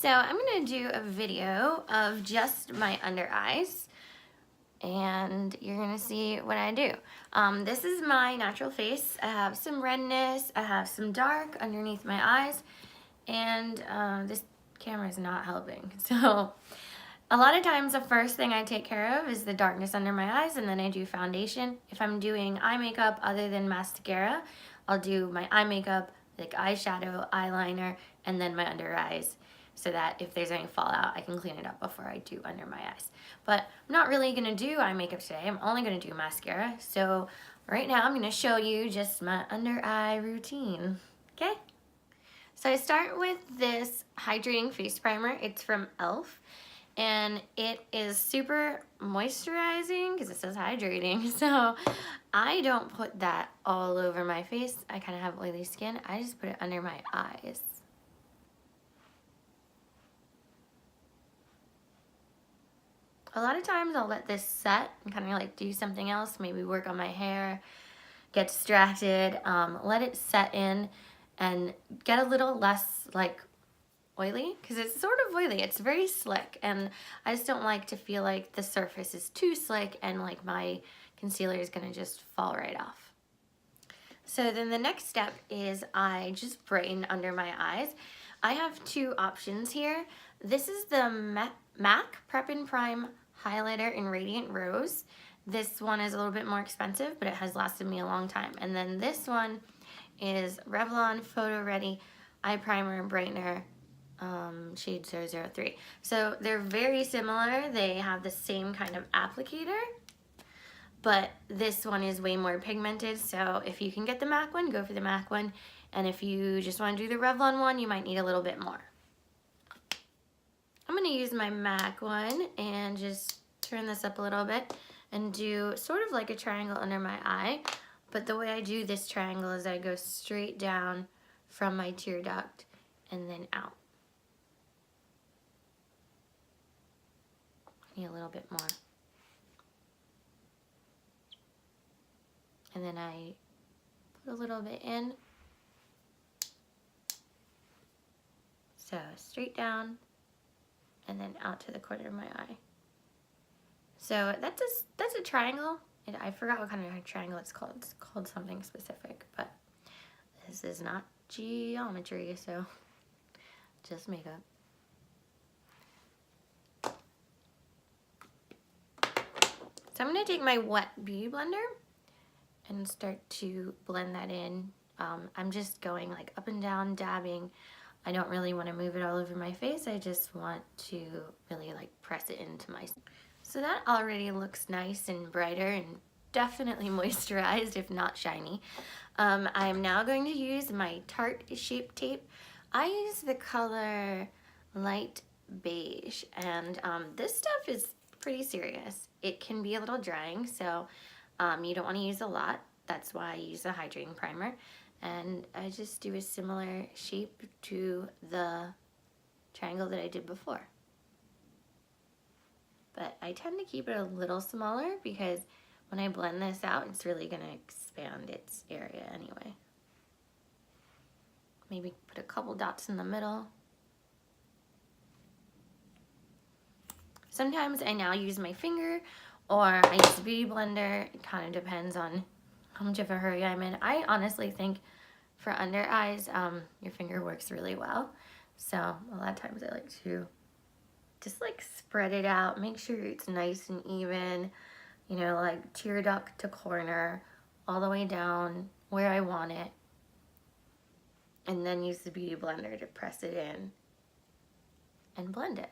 So I'm gonna do a video of just my under eyes and you're gonna see what I do. This is my natural face. I have some redness, I have some dark underneath my eyes, and this camera is not helping. So a lot of times the first thing I take care of is the darkness under my eyes, and then I do foundation. If I'm doing eye makeup other than mascara, I'll do my eye makeup, like eyeshadow, eyeliner, and then my under eyes, so that if there's any fallout, I can clean it up before I do under my eyes. But I'm not really gonna do eye makeup today. I'm only gonna do mascara. So right now I'm gonna show you just my under eye routine, okay? So I start with this hydrating face primer. It's from e.l.f. and it is super moisturizing because it says hydrating. So I don't put that all over my face. I kind of have oily skin. I just put it under my eyes. A lot of times I'll let this set and kind of like do something else, maybe work on my hair, get distracted, let it set in and get a little less like oily, because it's sort of oily. It's very slick, and I just don't like to feel like the surface is too slick and like my concealer is gonna just fall right off. So then the next step is I just brighten under my eyes. I have two options here. This is the MAC Prep and Prime highlighter in Radiant Rose. This one is a little bit more expensive, but it has lasted me a long time. And then this one is Revlon Photo Ready Eye Primer and Brightener, shade 003. So they're very similar. They have the same kind of applicator, but this one is way more pigmented. So if you can get the MAC one, go for the MAC one. And if you just want to do the Revlon one, you might need a little bit more. I'm going to use my MAC one and just turn this up a little bit and do sort of like a triangle under my eye. But the way I do this triangle is I go straight down from my tear duct and then out. I need a little bit more. And then I put a little bit in. So straight down and then out to the corner of my eye. So that's a triangle. And I forgot what kind of triangle it's called. It's called something specific, but this is not geometry, so just makeup. So I'm gonna take my wet beauty blender and start to blend that in. I'm just going like up and down, dabbing. I don't really want to move it all over my face. I just want to really like press it into my... So that already looks nice and brighter and definitely moisturized, if not shiny. I'm now going to use my Tarte Shape Tape. I use the color light beige, and this stuff is pretty serious. It can be a little drying, so you don't want to use a lot. That's why I use a hydrating primer. And I just do a similar shape to the triangle that I did before. But I tend to keep it a little smaller because when I blend this out, it's really going to expand its area anyway. Maybe put a couple dots in the middle. Sometimes I now use my finger, or I use a beauty blender. It kind of depends on how much of a hurry I'm in. I honestly think for under eyes, your finger works really well. So a lot of times I like to just like spread it out, make sure it's nice and even, you know, like tear duct to corner, all the way down where I want it. And then use the beauty blender to press it in and blend it.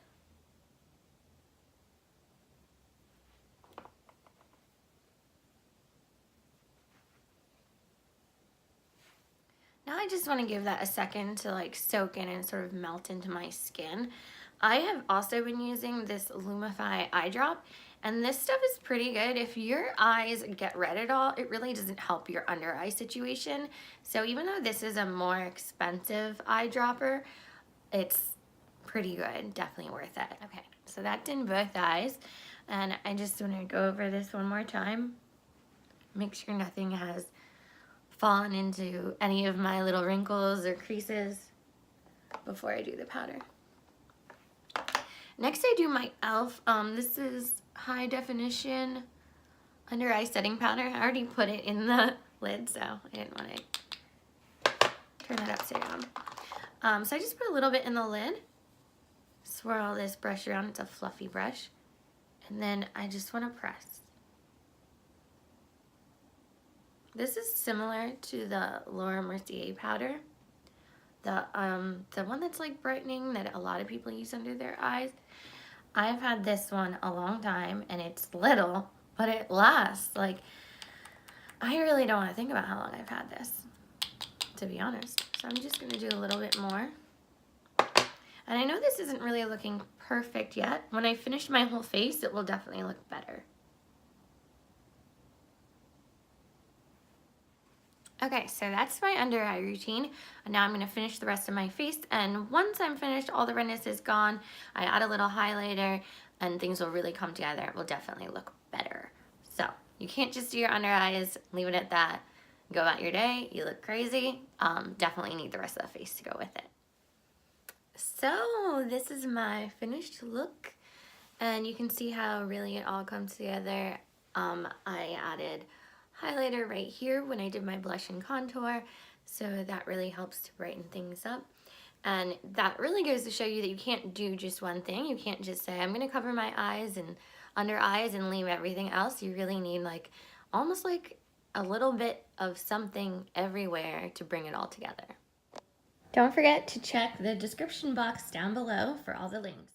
Now I just want to give that a second to like soak in and sort of melt into my skin. I have also been using this Lumify eye drop, and this stuff is pretty good. If your eyes get red at all, it really doesn't help your under eye situation. So even though this is a more expensive eye dropper, it's pretty good, definitely worth it. Okay, so that's in both eyes, and I just want to go over this one more time. Make sure nothing has fallen into any of my little wrinkles or creases before I do the powder. Next I do my e.l.f. This is high definition under eye setting powder. I already put it in the lid, so I didn't want to turn that upside down. So I just put a little bit in the lid, swirl this brush around. It's a fluffy brush. And then I just want to press. This is similar to the Laura Mercier powder. The one that's like brightening that a lot of people use under their eyes. I've had this one a long time and it's little, but it lasts. Like, I really don't want to think about how long I've had this, to be honest. So I'm just going to do a little bit more. And I know this isn't really looking perfect yet. When I finish my whole face, it will definitely look better. Okay, so that's my under eye routine. And now I'm going to finish the rest of my face. And once I'm finished, all the redness is gone. I add a little highlighter and things will really come together. It will definitely look better. So you can't just do your under eyes, leave it at that, go about your day. You look crazy. Definitely need the rest of the face to go with it. So this is my finished look. And you can see how really it all comes together. I added highlighter right here when I did my blush and contour, so that really helps to brighten things up. And that really goes to show you that you can't do just one thing. You can't just say, I'm gonna cover my eyes and under eyes and leave everything else. You really need like almost like a little bit of something everywhere to bring it all together. Don't forget to check the description box down below for all the links.